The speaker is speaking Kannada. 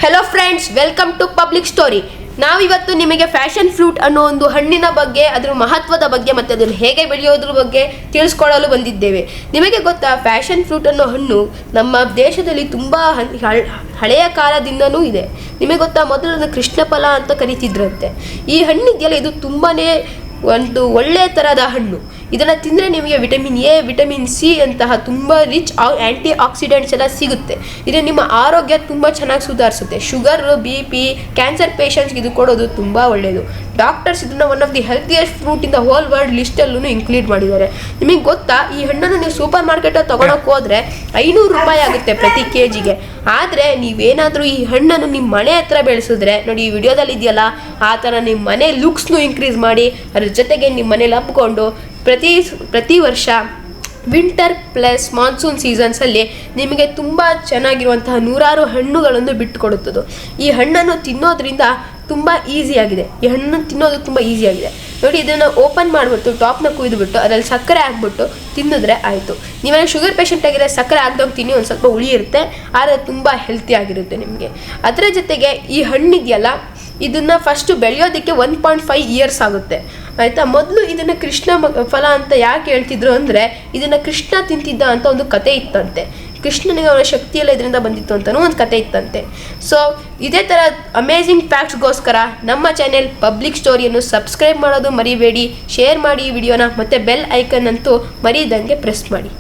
Hello friends, welcome to public story. ನಾವಿವತ್ತು ನಿಮಗೆ ಫ್ಯಾಷನ್ ಫ್ರೂಟ್ ಅನ್ನೋ ಒಂದು ಹಣ್ಣಿನ ಬಗ್ಗೆ, ಅದರ ಮಹತ್ವದ ಬಗ್ಗೆ ಮತ್ತು ಅದನ್ನು ಹೇಗೆ ಬೆಳೆಯೋದ್ರ ಬಗ್ಗೆ ತಿಳಿಸ್ಕೊಡಲು ಬಂದಿದ್ದೇವೆ. ನಿಮಗೆ ಗೊತ್ತಾ, ಫ್ಯಾಷನ್ ಫ್ರೂಟ್ ಅನ್ನೋ ಹಣ್ಣು ನಮ್ಮ ದೇಶದಲ್ಲಿ ತುಂಬ ಹಳೆಯ ಕಾಲದಿಂದನೂ ಇದೆ. ನಿಮಗೆ ಗೊತ್ತಾ, ಮೊದಲು ಕೃಷ್ಣ ಫಲ ಅಂತ ಕರಿತಿದ್ರಂತೆ. ಈ ಹಣ್ಣಿದೆಯಲ್ಲ, ಇದು ತುಂಬಾ ಒಂದು ಒಳ್ಳೆಯ ಥರದ ಹಣ್ಣು. ಇದನ್ನು ತಿಂದರೆ ನಿಮಗೆ ವಿಟಮಿನ್ ಎ, ವಿಟಮಿನ್ ಸಿ ಅಂತಹ ತುಂಬ ರಿಚ್ ಆ್ಯಂಟಿ ಆಕ್ಸಿಡೆಂಟ್ಸ್ ಎಲ್ಲ ಸಿಗುತ್ತೆ. ಇದು ನಿಮ್ಮ ಆರೋಗ್ಯ ತುಂಬ ಚೆನ್ನಾಗಿ ಸುಧಾರಿಸುತ್ತೆ. ಶುಗರ್, BP, ಕ್ಯಾನ್ಸರ್ ಪೇಷಂಟ್ಸ್ಗೆ ಇದು ಕೊಡೋದು ತುಂಬ ಒಳ್ಳೆಯದು. ಡಾಕ್ಟರ್ಸ್ ಇದನ್ನು one of the healthiest fruit in the whole world ಲಿಸ್ಟಲ್ಲೂ ಇನ್ಕ್ಲೂಡ್ ಮಾಡಿದ್ದಾರೆ. ನಿಮಗೆ ಗೊತ್ತಾ, ಈ ಹಣ್ಣನ್ನು ನೀವು ಸೂಪರ್ ಮಾರ್ಕೆಟಲ್ಲಿ ತೊಗೊಳಕ್ಕೆ ಹೋದರೆ 500 ರೂಪಾಯಿ ಆಗುತ್ತೆ ಪ್ರತಿ kgಗೆ. ಆದರೆ ನೀವೇನಾದರೂ ಈ ಹಣ್ಣನ್ನು ನಿಮ್ಮ ಮನೆ ಹತ್ರ ಬೆಳೆಸಿದ್ರೆ, ನೋಡಿ ಈ ವಿಡಿಯೋದಲ್ಲಿ ಇದೆಯಲ್ಲ, ಆ ಥರ ನಿಮ್ಮ ಮನೆ ಲುಕ್ಸ್ನು ಇನ್ಕ್ರೀಸ್ ಮಾಡಿ, ಅದ್ರ ಜೊತೆಗೆ ನಿಮ್ಮ ಮನೇಲಿ ಹಬ್ಕೊಂಡು ಪ್ರತಿ ವರ್ಷ ವಿಂಟರ್ ಪ್ಲಸ್ ಮಾನ್ಸೂನ್ ಸೀಸನ್ಸಲ್ಲಿ ನಿಮಗೆ ತುಂಬ ಚೆನ್ನಾಗಿರುವಂತಹ 100 ಹಣ್ಣುಗಳನ್ನು ಬಿಟ್ಟುಕೊಡುತ್ತದೆ. ಈ ಹಣ್ಣನ್ನು ತಿನ್ನೋದ್ರಿಂದ ತುಂಬ ಈಸಿಯಾಗಿದೆ. ಈ ಹಣ್ಣನ್ನು ತಿನ್ನೋದು ತುಂಬ ಈಸಿಯಾಗಿದೆ. ನೋಡಿ, ಇದನ್ನು ಓಪನ್ ಮಾಡಿಬಿಟ್ಟು ಟಾಪ್ನ ಕುಯ್ದುಬಿಟ್ಟು ಅದರಲ್ಲಿ ಸಕ್ಕರೆ ಹಾಕ್ಬಿಟ್ಟು ತಿನ್ನಿದ್ರೆ ಆಯಿತು. ನೀವೇನು ಶುಗರ್ ಪೇಷಂಟ್ ಆಗಿರೋ ಸಕ್ಕರೆ ಹಾಕ್ದಂಗೆ ತಿನ್ನಿ, ಒಂದು ಸ್ವಲ್ಪ ಹುಳಿ ಇರುತ್ತೆ, ಆದರೆ ತುಂಬ ಹೆಲ್ತಿ ಆಗಿರುತ್ತೆ ನಿಮಗೆ. ಅದರ ಜೊತೆಗೆ ಈ ಹಣ್ಣಿದೆಯಲ್ಲ, ಇದನ್ನು ಫಸ್ಟು ಬೆಳೆಯೋದಕ್ಕೆ 1.5 ಇಯರ್ಸ್ ಆಗುತ್ತೆ, ಆಯಿತಾ. ಮೊದಲು ಇದನ್ನು ಕೃಷ್ಣ ಫಲ ಅಂತ ಯಾಕೆ ಹೇಳ್ತಿದ್ರು ಅಂದರೆ, ಇದನ್ನು ಕೃಷ್ಣ ತಿಂತಿದ್ದ ಅಂತ ಒಂದು ಕತೆ ಇತ್ತಂತೆ. ಕೃಷ್ಣನಿಗೆ ಅವರ ಶಕ್ತಿ ಎಲ್ಲ ಇದರಿಂದ ಬಂದಿತ್ತು ಅಂತಲೂ ಒಂದು ಕತೆ ಇತ್ತಂತೆ. ಸೊ ಇದೇ ಥರ ಅಮೇಝಿಂಗ್ ಫ್ಯಾಕ್ಟ್ಸ್ಗೋಸ್ಕರ ನಮ್ಮ ಚಾನೆಲ್ ಪಬ್ಲಿಕ್ ಸ್ಟೋರಿಯನ್ನು ಸಬ್ಸ್ಕ್ರೈಬ್ ಮಾಡೋದು ಮರಿಬೇಡಿ. ಶೇರ್ ಮಾಡಿ ಈ ವಿಡಿಯೋನ, ಮತ್ತು ಬೆಲ್ ಐಕನ್ ಅಂತೂ ಮರೀದಂಗೆ ಪ್ರೆಸ್ ಮಾಡಿ.